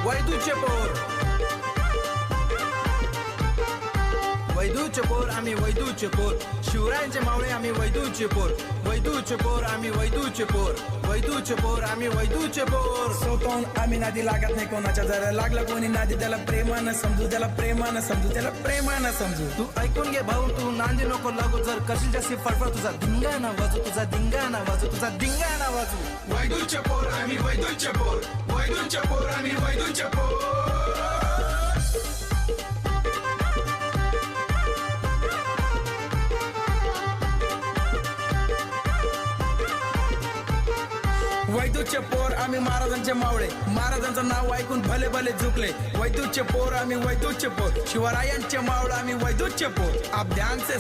वैदूचे पोर, वैदूचे पोर आम्ही वैदूचे पोर, शिवरायांचे मावळे आम्ही वैदूचे पोर, वैदूचे पोर आम्ही वैदूचे पोर, वैदूचे पोर आम्ही वैदूचे पोर. स्वतःहून आम्ही नादी लागत नाही कोणाच्या, जरा लागला कोणी नादी त्याला प्रेमानं समजू, त्याला प्रेमानं समजू, त्याला प्रेमानं समजू. तू ऐकून घे भाऊ, तू नांदी नको लागू, जर करशील जास्ती फडफड तुझा धिंगाणा वाजू, तुझा धिंगाणा वाजू, तुझा धिंगाणा वाजू. वैदूचे पोर आम्ही वैदूचे पोर, वैदूचे पोर आम्ही वैदूचे पोर. वैदूचे पोर आम्ही महाराजांचे मावळे, महाराजांचं नाव ऐकून भले भले झुकले. वैदूचे पोर आम्ही वैदूचे पोर, शिवरायांचे मावळे आम्ही वैदूचे पोर. आप ध्यान से